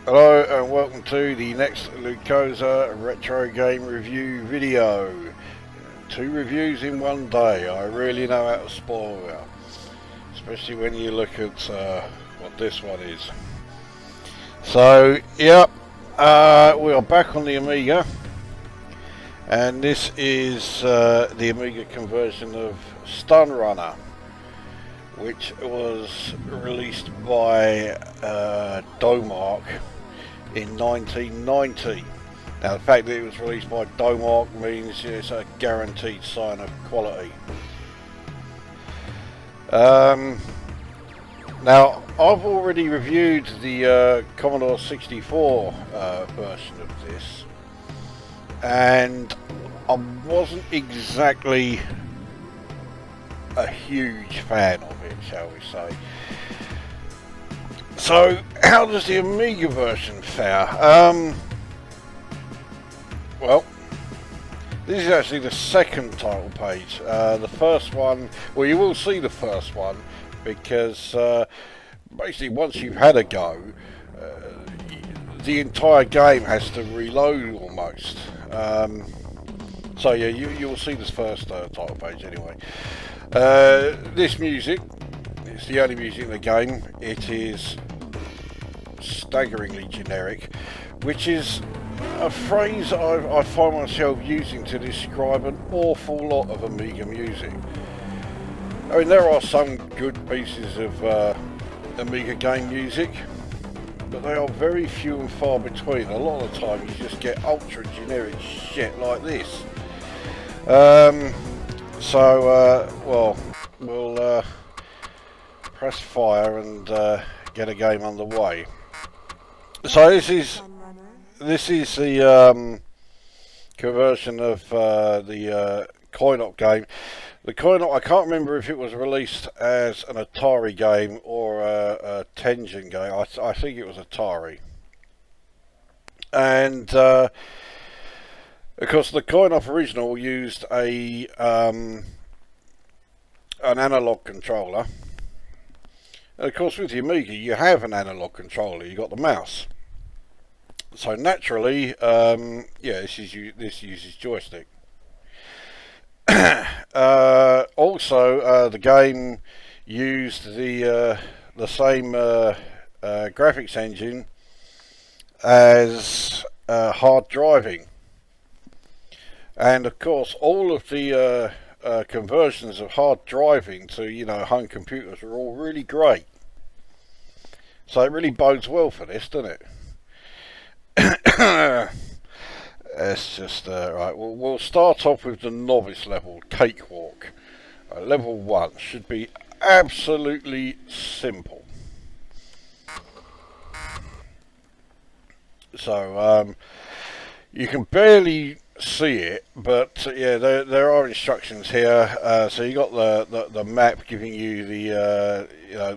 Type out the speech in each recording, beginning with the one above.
Hello and welcome to the next Lukozer retro game review video. 2 reviews in one day. I really know how to spoil you, especially when you look at what this one is. So, yep, we are back on the Amiga, and this is the Amiga conversion of S.T.U.N Runner, which was released by Domark in 1990. Now, the fact that it was released by Domark means it's a guaranteed sign of quality. Now, I've already reviewed the Commodore 64 version of this, and I wasn't exactly a huge fan of it, shall we say. So, how does the Amiga version fare? Well, this is actually the second title page. The first one, well, you will see the first one, because basically once you've had a go, the entire game has to reload almost. So yeah, you'll see this first title page anyway. This music, it's the only music in the game. It is staggeringly generic, which is a phrase I find myself using to describe an awful lot of Amiga music. I mean, there are some good pieces of Amiga game music, but they are very few and far between. A lot of the time you just get ultra generic shit like this. Well, we'll press fire and get a game underway. So this is the conversion of the coin-op game. The coin-op, I can't remember if it was released as an Atari game or a Tengen game. I think it was Atari. And of course, the coin-op original used an analog controller. And of course, with the Amiga, you have an analog controller. You got the mouse. So naturally, yeah, this uses joystick. Also, the game used the same graphics engine as hard driving, and of course, all of the conversions of hard driving to home computers are all really great. So it really bodes well for this, doesn't it? It's just right. We'll start off with the novice level, cakewalk. Level 1 should be absolutely simple. So you can barely see it, but yeah, there are instructions here. So you got the map giving you the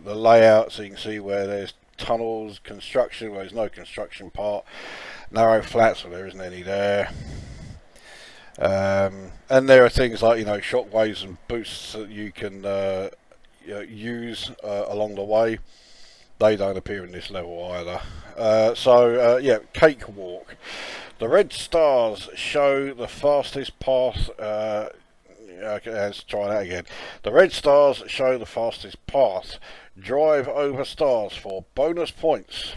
the layout, so you can see where there's tunnels, construction, where there's no construction part. Narrow flats, well, there isn't any there. And there are things like shockwaves and boosts that you can use along the way. They don't appear in this level either. Yeah, cakewalk. The red stars show the fastest path. Okay, let's try that again. The red stars show the fastest path. Drive over stars for bonus points.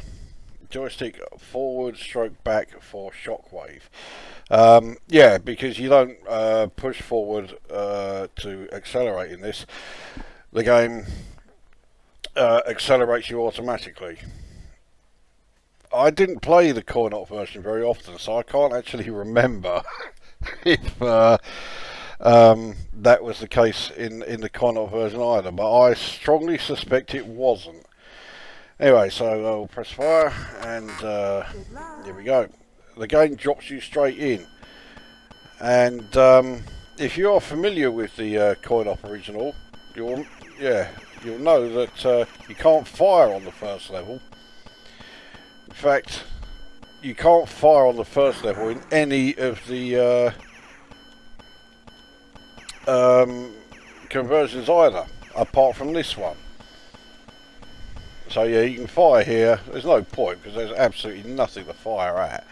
Joystick forward stroke back for shockwave. Yeah, because you don't push forward to accelerate in this. The game accelerates you automatically. I didn't play the coin-op version very often, so I can't actually remember if that was the case in the coin-op version either, but I strongly suspect it wasn't. Anyway, so I'll press fire, and here we go. The game drops you straight in, and if you are familiar with the coin-op original, you'll know that you can't fire on the first level. In fact, you can't fire on the first level in any of the conversions either, apart from this one. So yeah, you can fire here. There's no point because there's absolutely nothing to fire at.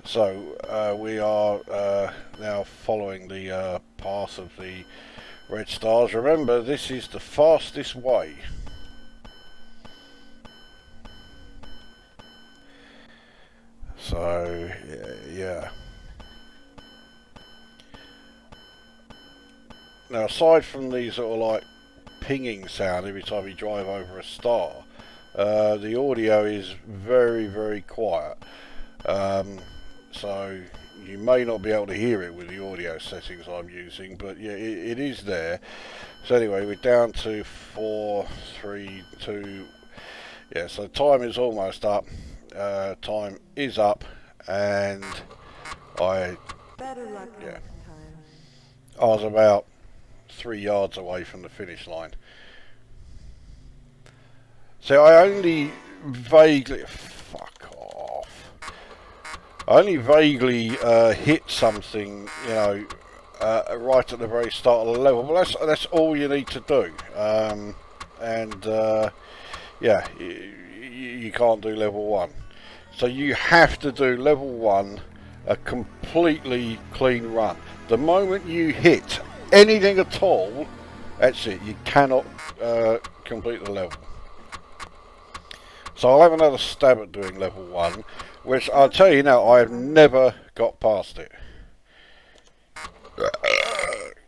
So we are now following the path of the red stars. Remember, this is the fastest way. So yeah. Now, aside from the sort of like pinging sound every time you drive over a star, the audio is very, very quiet. So you may not be able to hear it with the audio settings I'm using, but yeah, it is there. So anyway, we're down to 4, 3, 2. Yeah, so time is almost up. Time is up, and I was about 3 yards away from the finish line. So I only vaguely hit something, you know, right at the very start of the level. But that's all you need to do. Yeah, you can't do level 1. So you have to do level 1 a completely clean run. The moment you hit anything at all, that's it. You cannot complete the level. So I'll have another stab at doing level 1, which I'll tell you now, I have never got past it.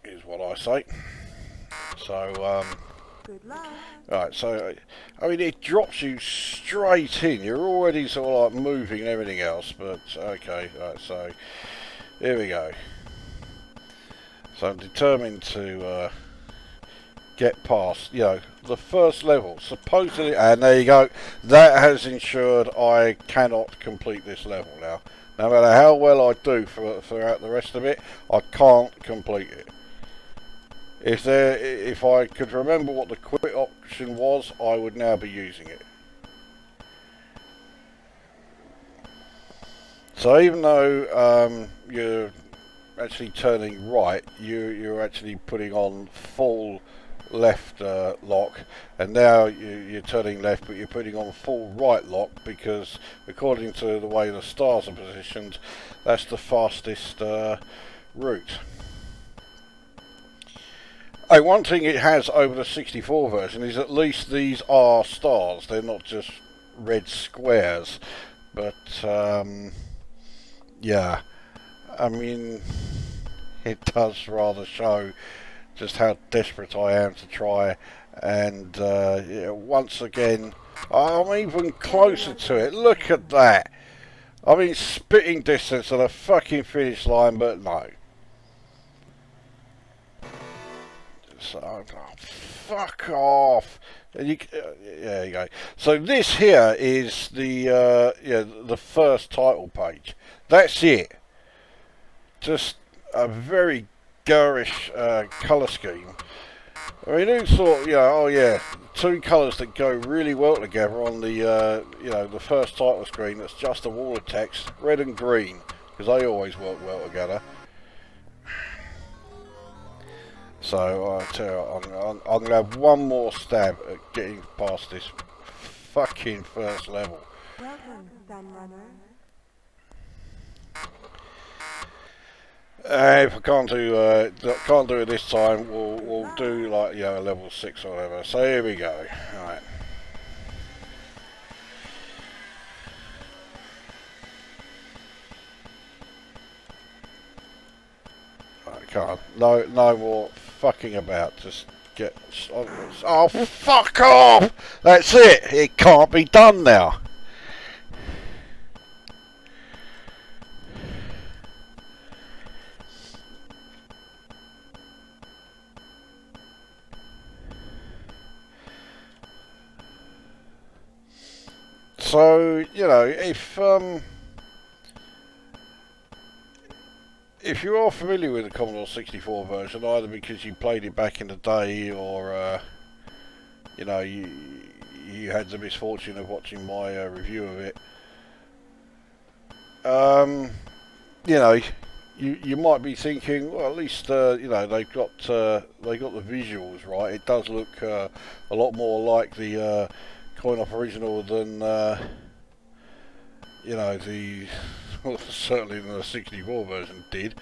Is what I say. So, right, so, I mean, it drops you straight in. You're already sort of like moving and everything else, but, okay, right, so, here we go. So I'm determined to get past, you know, the first level, supposedly, and there you go. That has ensured I cannot complete this level now. No matter how well I do throughout the rest of it, I can't complete it. If I could remember what the quit option was, I would now be using it. So even though you're actually turning right, you're actually putting on full left lock, and now you're turning left, but you're putting on full right lock, because according to the way the stars are positioned, that's the fastest route. Oh, one thing it has over the 64 version is at least these are stars, they're not just red squares. But yeah, I mean, it does rather show just how desperate I am to try, and yeah, once again I'm even closer to it. Look at that. I mean, spitting distance of the fucking finish line, but no. So, oh, fuck off. And there you go. So this here is the yeah, the first title page. That's it. Just a very garish colour scheme. I mean, who thought, you know, oh yeah, two colours that go really well together on the, you know, the first title screen. That's just a wall of text, red and green, because they always work well together. So I tell you, I'm gonna have one more stab at getting past this fucking first level. Welcome, S.T.U.N Runner. If I can't do it this time, we'll do like, you know, level 6 or whatever. So here we go. Alright. I can't. No more fucking about. Just get. Oh, fuck off! That's it. It can't be done now. So, you know, if you are familiar with the Commodore 64 version, either because you played it back in the day, or you know, you had the misfortune of watching my review of it, you know, you might be thinking, well, at least you know, they got the visuals right. It does look a lot more like the coin-op original than you know, the well, certainly the 64 version did.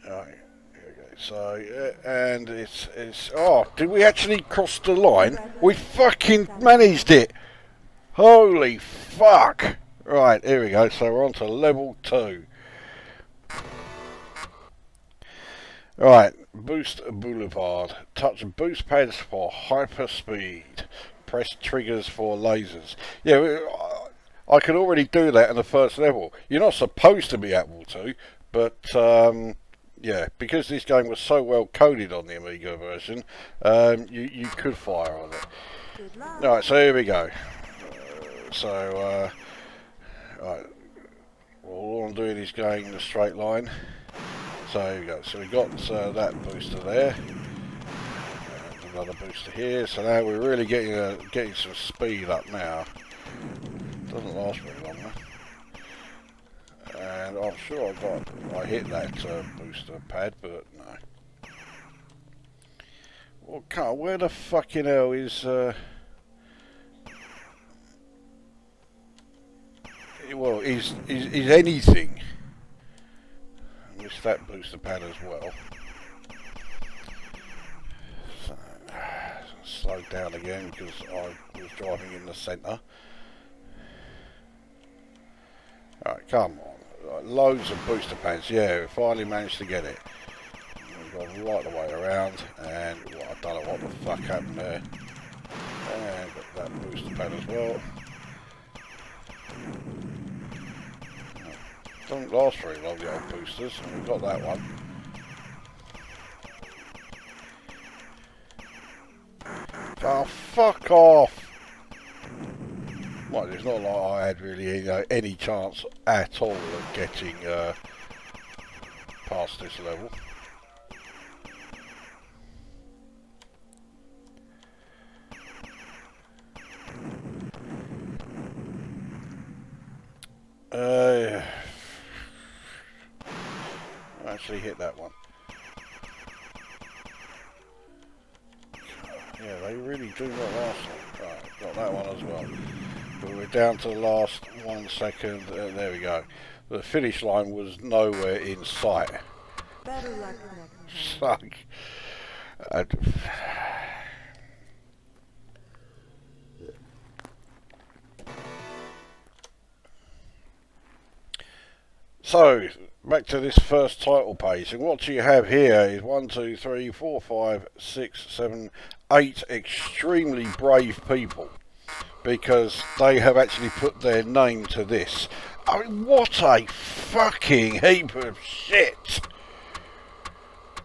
Right, here we go. So and it's oh, did we actually cross the line? We fucking managed it! Holy fuck! Right, here we go. So we're on to level 2. Right, boost boulevard. Touch boost pads for hyper speed. Press triggers for lasers. Yeah, I can already do that in the first level. You're not supposed to be able to, but yeah, because this game was so well coded on the Amiga version, you could fire on it. Alright, so here we go. Right, all I'm doing is going in a straight line. So here we go. So we got that booster there, and another booster here. So now we're really getting some speed up now. Doesn't last very long though. And I'm sure I hit that booster pad, but no. Well, where the fucking hell is well, is anything? Missed that booster pad as well. So, slow down again because I was driving in the centre. Alright, come on. Right, loads of booster pads. Yeah, we finally managed to get it. We've gone right the way around, and well, I don't know what the fuck happened there. And got that booster pad as well. Doesn't last very long, the old boosters, and we've got that one. Oh, fuck off! Well, it's not like I had really any chance at all of getting past this level. Actually hit that one. Yeah, they really do not last long. Right, got that one as well. But we're down to the last 1 second, and there we go. The finish line was nowhere in sight. Better luck next time. Suck. So, back to this first title page, and what you have here is 1, 2, 3, 4, 5, 6, 7, 8 extremely brave people, because they have actually put their name to this. I mean, what a fucking heap of shit!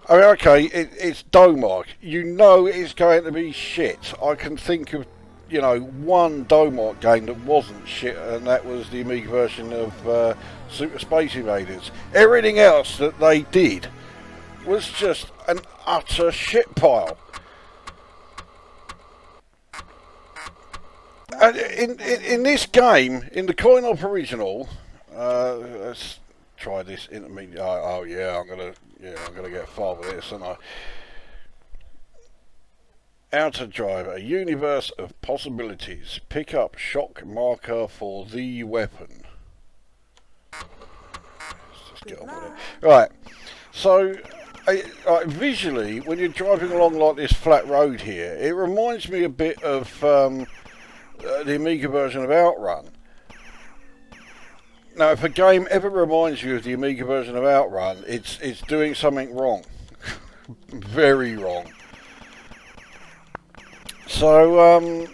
I mean, okay, it's Domark. You know it's going to be shit. I can think of, you know, one Domark game that wasn't shit, and that was the Amiga version of Super Space Invaders. Everything else that they did was just an utter shit pile. And in this game, in the coin-op original, let's try this intermediate. Oh yeah, I'm gonna get far with this, aren't I? Outer drive, a universe of possibilities. Pick up shock marker for the weapon. Let's just get on with it. Right, so visually, when you're driving along like this flat road here, it reminds me a bit of the Amiga version of Outrun. Now, if a game ever reminds you of the Amiga version of Outrun, it's doing something wrong. Very wrong. So,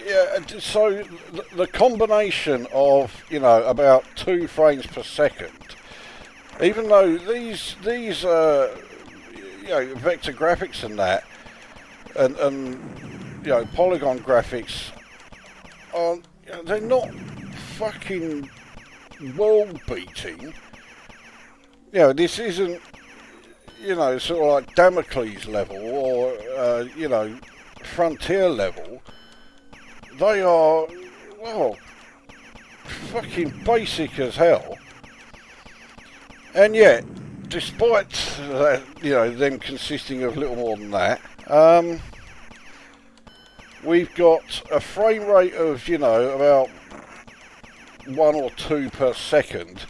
yeah, so the combination of, you know, about 2 frames per second, even though these you know, vector graphics and that, and you know, polygon graphics, are, they're not fucking world-beating. You know, this isn't, you know, sort of like Damocles level or, you know, Frontier level. They are, well, fucking basic as hell. And yet, despite that, you know, them consisting of little more than that, we've got a frame rate of, you know, about 1 or 2 per second,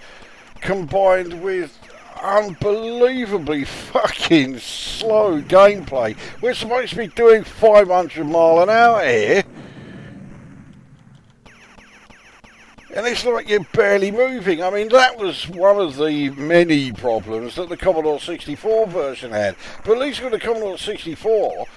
combined with unbelievably fucking slow gameplay. We're supposed to be doing 500 mile an hour here, and it's like you're barely moving. I mean, that was one of the many problems that the Commodore 64 version had. But at least with the Commodore 64,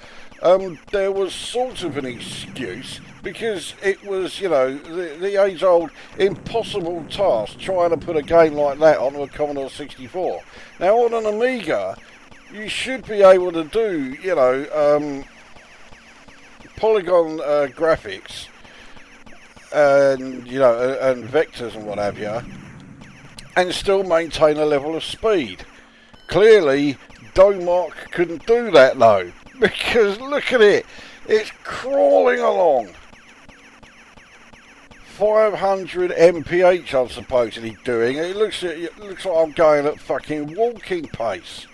there was sort of an excuse, because it was, you know, the age-old impossible task trying to put a game like that onto a Commodore 64. Now, on an Amiga, you should be able to do, you know, polygon graphics, and, you know, and vectors and what have you, and still maintain a level of speed. Clearly, Domark couldn't do that, though, because look at it, it's crawling along. 500 mph I'm supposedly doing. It looks like I'm going at fucking walking pace.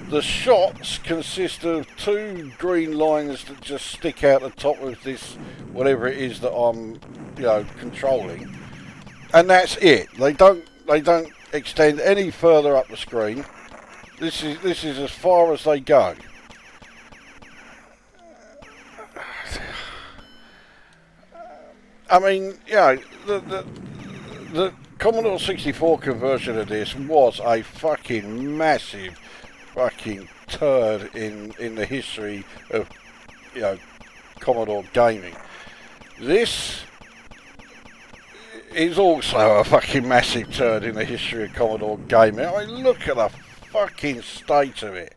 The shots consist of 2 green lines that just stick out the top of this, whatever it is that I'm, you know, controlling, and that's it. They don't extend any further up the screen. This is as far as they go. I mean, you know, the Commodore 64 conversion of this was a fucking massive fucking turd in the history of, you know, Commodore gaming. This is also a fucking massive turd in the history of Commodore gaming. I mean, look at the fucking state of it.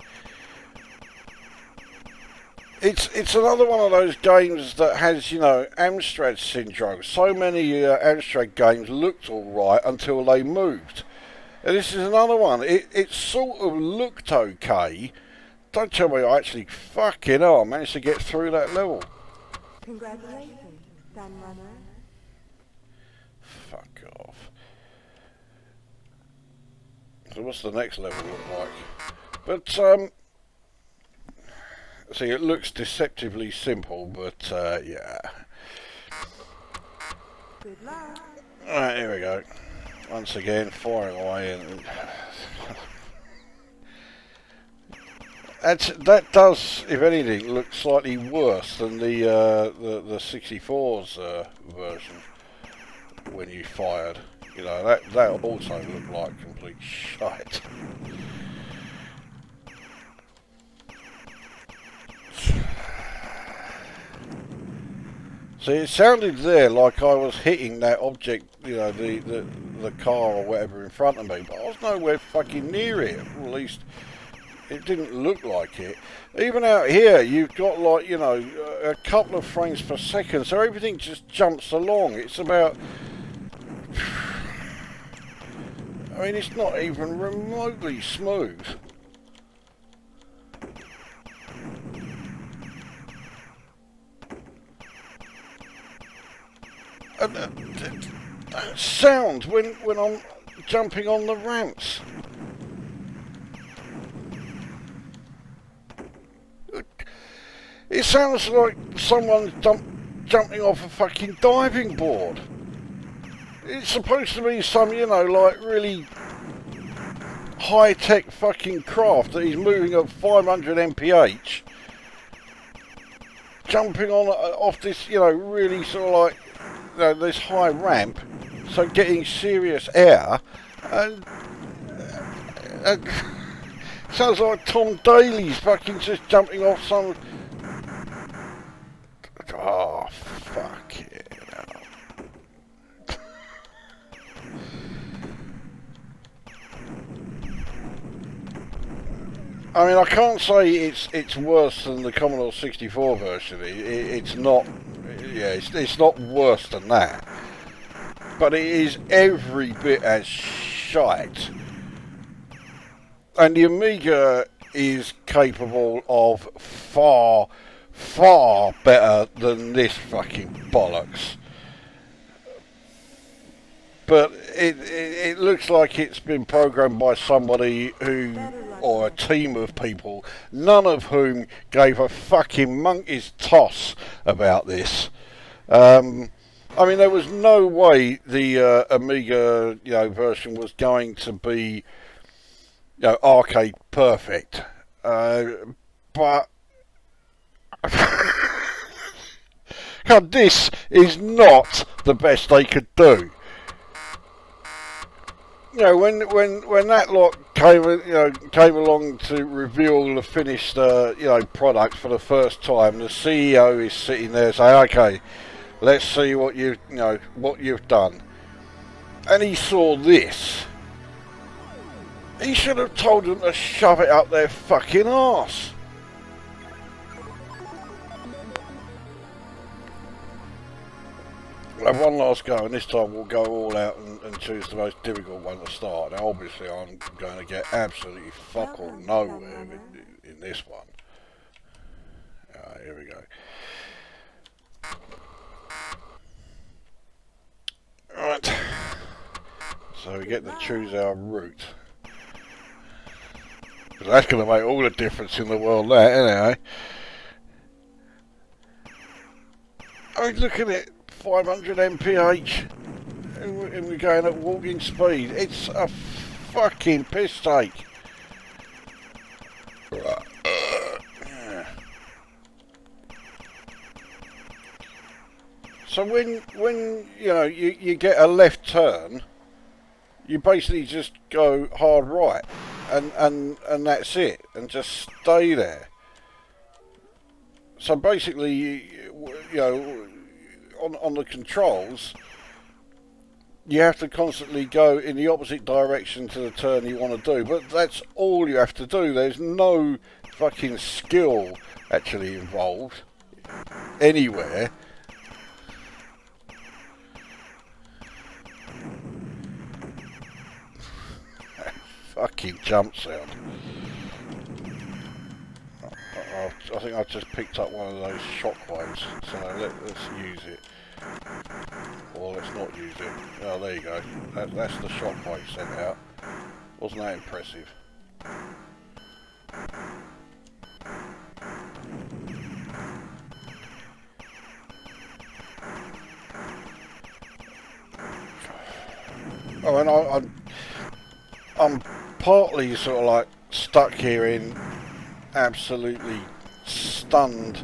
It's another one of those games that has, you know, Amstrad syndrome. So many Amstrad games looked alright until they moved. And this is another one. It sort of looked okay. Don't tell me I actually fucking hell, I managed to get through that level. Congratulations, S.T.U.N Runner. Fuck off. So what's the next level look like? But, see, it looks deceptively simple, but, yeah. Good luck. Alright, here we go. Once again, firing away, and that does, if anything, look slightly worse than the 64's version when you fired. You know, that also looked like complete shite. See, it sounded there like I was hitting that object, you know, the car or whatever in front of me, but I was nowhere fucking near it. Or at least it didn't look like it. Even out here, you've got, like, you know, a couple of frames per second, so everything just jumps along. It's about, I mean, it's not even remotely smooth. And that sound when I'm jumping on the ramps. It sounds like someone's jumping off a fucking diving board. It's supposed to be some, you know, like really high-tech fucking craft that he's moving at 500 mph, jumping on off this, you know, really sort of like, you know, this high ramp, so getting serious air, and sounds like Tom Daly's fucking just jumping off some. Oh, fuck it. I mean, I can't say it's worse than the Commodore 64 version. It's not. Yeah, it's not worse than that. But it is every bit as shite. And the Amiga is capable of far, far better than this fucking bollocks. But it looks like it's been programmed by somebody who or a team of people, none of whom gave a fucking monkey's toss about this. I mean, there was no way the Amiga, version was going to be, arcade perfect. But God, this is not the best they could do. When that lot came along to reveal the finished product for the first time, the CEO is sitting there saying, "Okay, let's see what you've done." And he saw this. He should have told them to shove it up their fucking arse. We'll have one last go, and this time we'll go all out and choose the most difficult one to start. Now, obviously, I'm going to get absolutely fuck all nowhere in this one. Here we go. Right. So we get to choose our route. That's going to make all the difference in the world, that, anyway. I mean, look at it. 500 mph and we're going at walking speed. It's a fucking piss take. So when you get a left turn, you basically just go hard right and that's it, and just stay there. So basically on the controls, you have to constantly go in the opposite direction to the turn you want to do, but that's all you have to do. There's no fucking skill actually involved anywhere. Fucking jump sound. I think I just picked up one of those shockwaves, so let's use it. Or let's not use it. Oh, there you go. That's the shockwave sent out. Wasn't that impressive? Oh, and I'm partly sort of like stuck here in absolutely stunned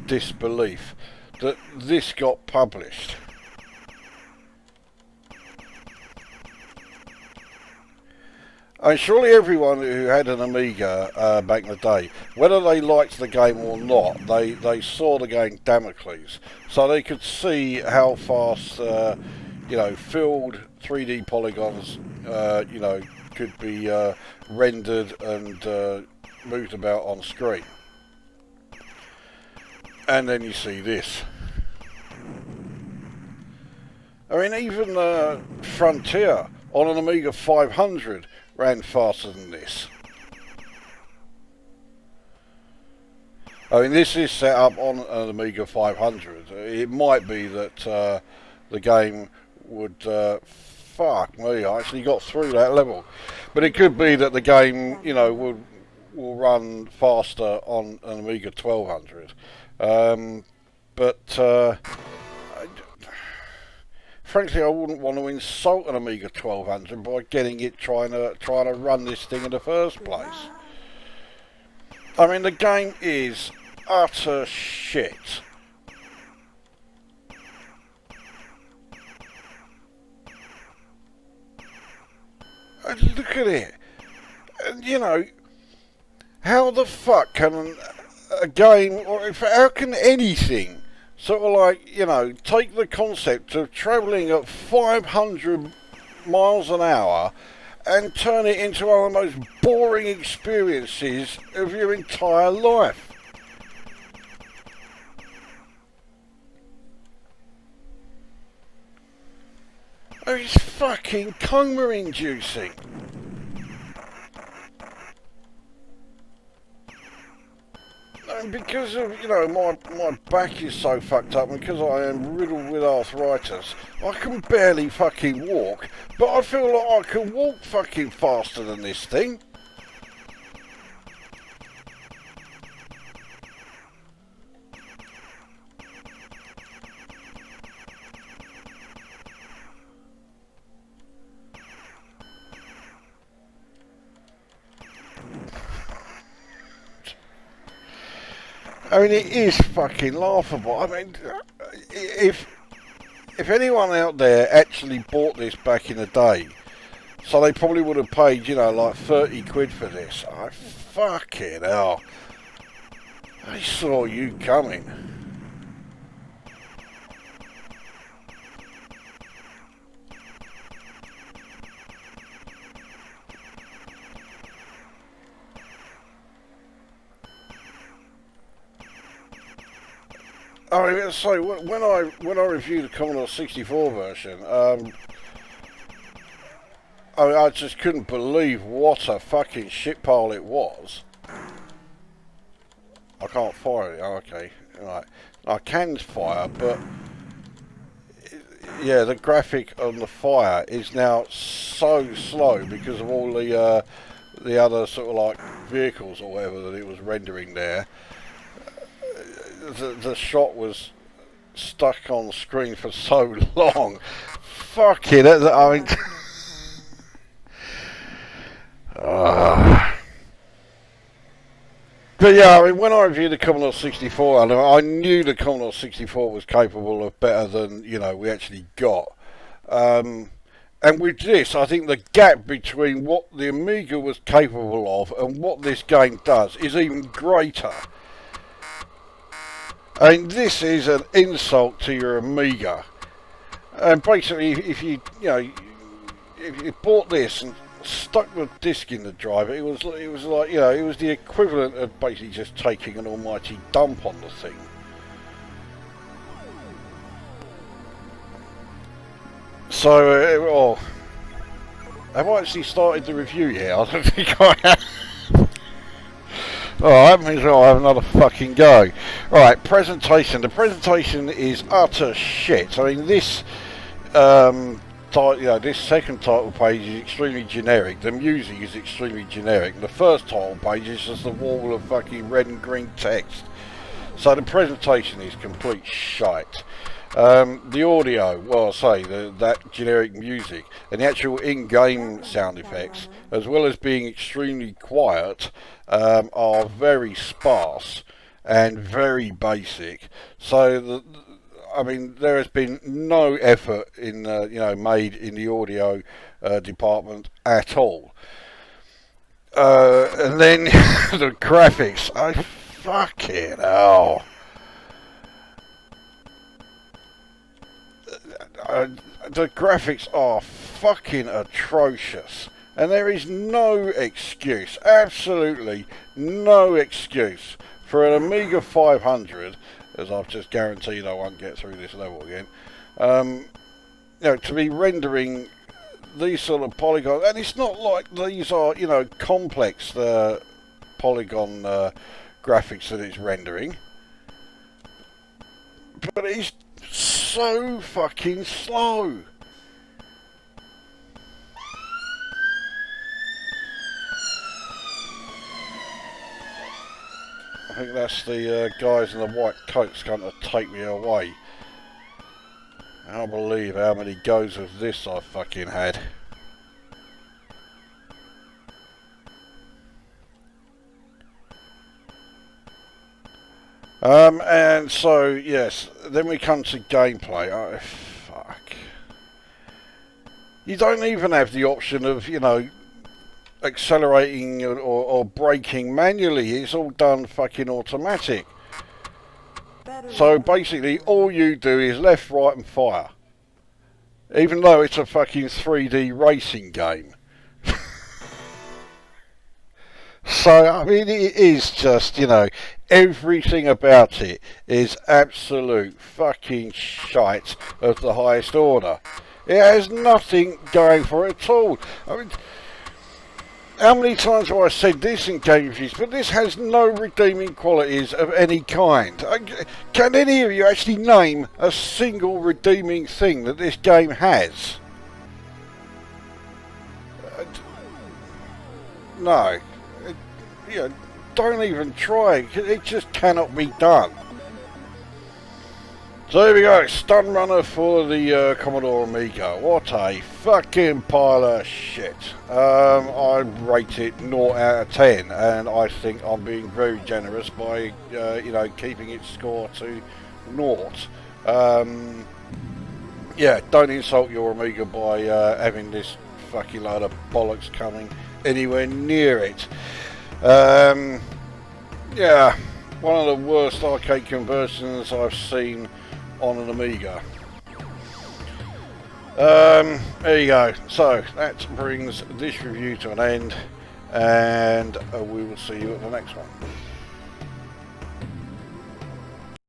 disbelief that this got published. I mean, surely everyone who had an Amiga back in the day, whether they liked the game or not, they saw the game Damocles, so they could see how fast filled 3D polygons could be rendered and moved about on screen. And then you see this. I mean, even Frontier on an Amiga 500 ran faster than this. I mean, this is set up on an Amiga 500. It might be that the game would... fuck me, I actually got through that level. But it could be that the game, will run faster on an Amiga 1200. Frankly, I wouldn't want to insult an Amiga 1200 by getting it trying to run this thing in the first place. I mean, the game is utter shit. And look at it. And, how the fuck can a game, or how can anything sort of like, take the concept of travelling at 500 miles an hour and turn it into one of the most boring experiences of your entire life? Oh, it's fucking coma-inducing. And because of, my back is so fucked up, and because I am riddled with arthritis, I can barely fucking walk, but I feel like I can walk fucking faster than this thing. I mean, it is fucking laughable. I mean, if anyone out there actually bought this back in the day, so they probably would have paid, you know, like 30 quid for this. I fucking hell. They saw you coming. I mean, so when I reviewed the Commodore 64 version, I just couldn't believe what a fucking shit pile it was. I can't fire it. Oh, okay, right. I can fire, but yeah, the graphic on the fire is now so slow because of all the other sort of like vehicles or whatever that it was rendering there. The shot was stuck on the screen for so long. Fuck it, I mean... But yeah, I mean, when I reviewed the Commodore 64, I knew the Commodore 64 was capable of better than, you know, we actually got. And with this, I think the gap between what the Amiga was capable of and what this game does is even greater. I mean, this is an insult to your Amiga. And basically, if you bought this and stuck the disc in the drive, it was like, you know, it was the equivalent of basically just taking an almighty dump on the thing. So, have I actually started the review yet? I don't think I have. Alright, means I'll have another fucking go. Alright, presentation. The presentation is utter shit. I mean, this this second title page is extremely generic. The music is extremely generic. The first title page is just a wall of fucking red and green text. So the presentation is complete shite. The audio, well, I say, that generic music and the actual in-game sound effects, as well as being extremely quiet, are very sparse and very basic. So I mean, there has been no effort in, made in the audio department at all. And then the graphics, I fucking hell. The graphics are fucking atrocious. And there is no excuse, absolutely no excuse for an Amiga 500, as I've just guaranteed I won't get through this level again, to be rendering these sort of polygons. And it's not like these are, you know, complex polygon graphics that it's rendering, but it's so fucking slow. I think that's the guys in the white coats going to take me away. I can't believe how many goes of this I've fucking had. And so, yes, then we come to gameplay. Oh, fuck. You don't even have the option of, you know, accelerating or braking manually. It's all done fucking automatic. So basically all you do is left, right and fire, even though it's a fucking 3D racing game. So I mean, it is just, you know, everything about it is absolute fucking shite of the highest order. It has nothing going for it at all. I mean, how many times have I said this in game reviews, but this has no redeeming qualities of any kind. Can any of you actually name a single redeeming thing that this game has? No. Don't even try. It just cannot be done. So here we go, S.T.U.N Runner for the Commodore Amiga. What a fucking pile of shit. I rate it 0 out of 10, and I think I'm being very generous by, you know, keeping its score to 0. Yeah, don't insult your Amiga by having this fucking load of bollocks coming anywhere near it. Yeah, one of the worst arcade conversions I've seen on an Amiga. There you go. So that brings this review to an end, and we will see you at the next one.